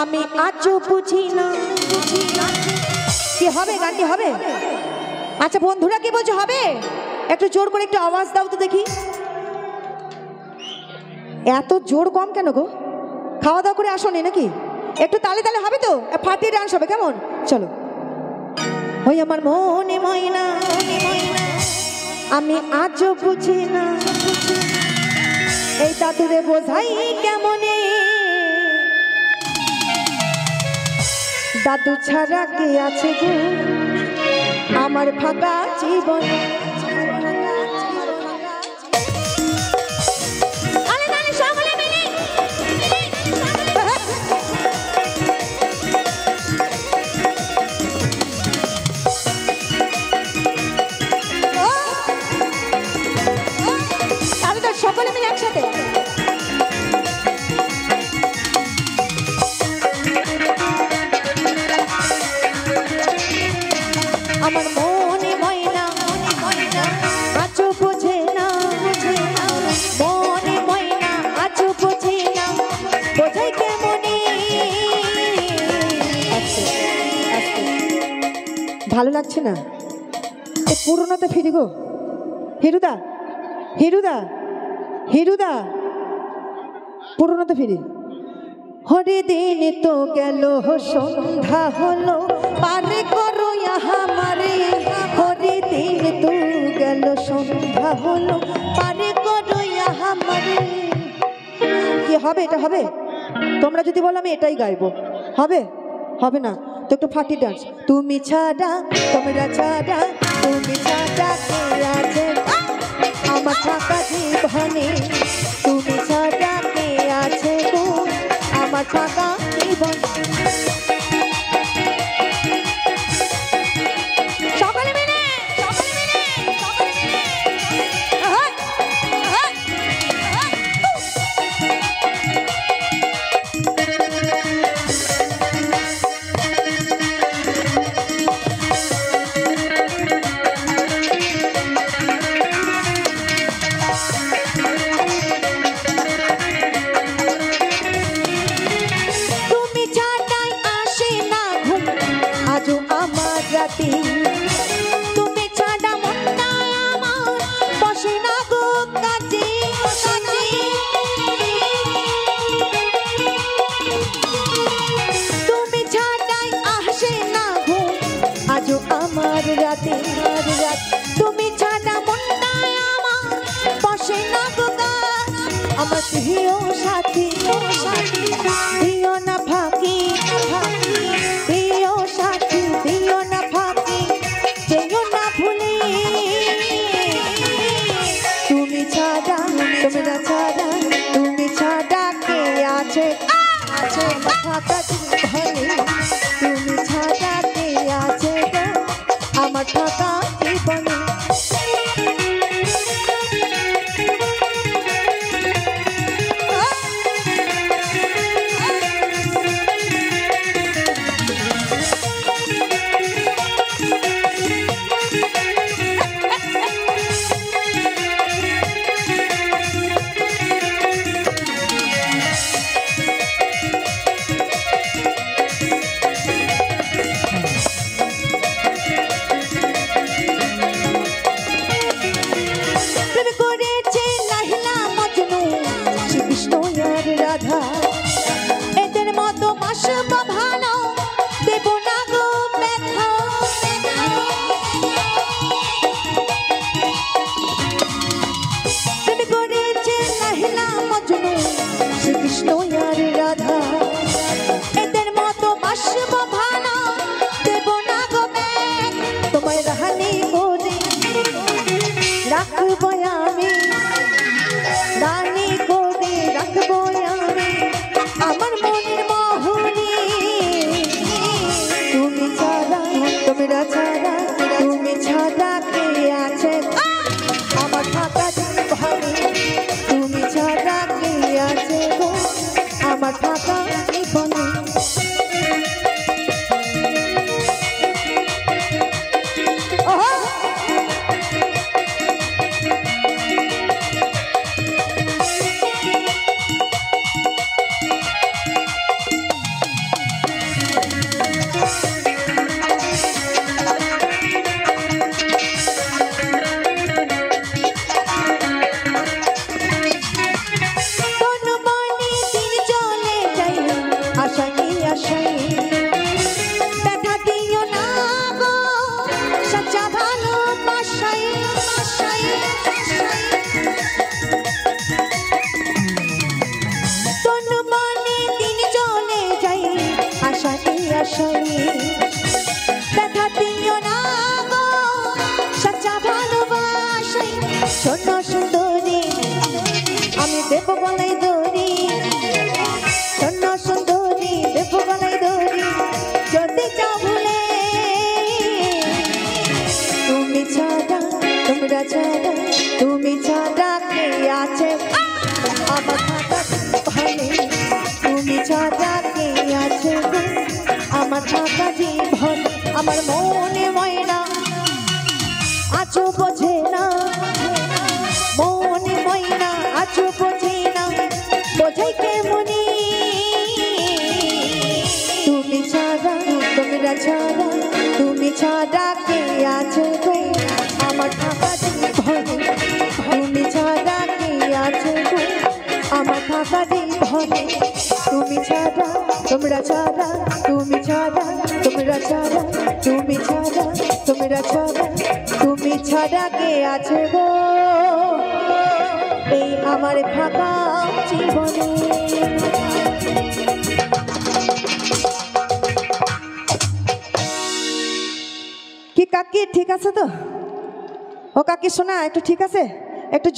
আমি আজও বুঝি না কি হবে, গানটি হবে? আচ্ছা বন্ধুরা কি বলছো, হবে? একটু জোর করে একটু আওয়াজ দাও তো দেখি। এত জোর কম কেন গো? খাওয়া দাওয়া করে আসো নি নাকি? একটু তালে তালে হবে তো, ফাটিয়ে ডান্স হবে, কেমন? চলো। ওই আমার মনে ময়না আমি আজও বুঝি না এই দাদুরে বোঝাই কেমনে, দাদু ছাড়া কে আছে গো আমার ফাঁকা জীবনে। সকলে মিলে একসাথে আমার মনে ময়না আজও বোঝে না, মনে ময়না আজও বোঝে না, বোঝাই কেমনে। ভালো লাগছে না? পুরোনোতে ফিরি গো। হিরুদা হিরুদা হিরুদা পুরোনোতে ফিরি। হরে দিন তো গেল সন্ধ্যা হলো পারে করো আমারে, হরে দিন তো গেল সন্ধ্যা হলো পারে করো আমারে। কি হবে? এটা হবে? তোমরা যদি বলো আমি এটাই গাইবো, হবে? হবে না তো একটু ফাটি ডান্স। তুমি ছাড়া তোমরা ছাড়া তুমি ছাড়া কে আছে আমার ফাঁকা জীবনে, তুমি ছাড়া কে আছে গো আমার ফাঁকা জীবন। সকলে মিলে তুমি ছাড়া মনটা আমার বসে না গো কাজে, তুমি ছাড়াই আসে না গো আজও আমার রাতে, তুমি ছাড়া মনটা আমার বসে না গো কাজ, আমার প্রিয় সাথী দিও না ফাঁকি, প্রিয় সাথী দিও না ফাঁকি, যেও না ভুলে। তুমি ছাড়া তোমরা ছাড়া তুমি ছাড়া কে আছে ফাঁকা জীবনে, তুমি ছাড়া কে আছে আমার ফাঁকা জীবনে। সোনা সুন্দরী আমি দেব গলায় দড়ি, সোনা সুন্দরী দেব গলায় দড়ি, যদি যাও ভুলে তুমি ছাড়া, তোমরা ছাড়া, তুমি ছাড়া কে আছে আমার থাকা জীবনে, তুমি ছাড়া কে আছে আমার থাকা জীবন। আমার মনে ময়না আছো বোঝে না, মনে ময়না আছো বোঝে না, বোঝাই কেমনি তুমি ছাড়া, তোমরা ছাড়া, তুমি ছাড়া কে আছে গো আমার থাকা জীবনে, তুমি ছাড়া কে আছে গো আমার থাকা জীবনে, তুমি ছাড়া, তোমরা ছাড়া, তুমি ছাড়া, তোমরা ছাড়া, তুমি ছাড়া, তোমরা ছাড়া, তুমি ছাড়া কে আছে গো এই আমার ফাঁকা জীবনে। কি কাকি ঠিক আছে তো? ও কাকি শোনা একটু ঠিক আছে? একটু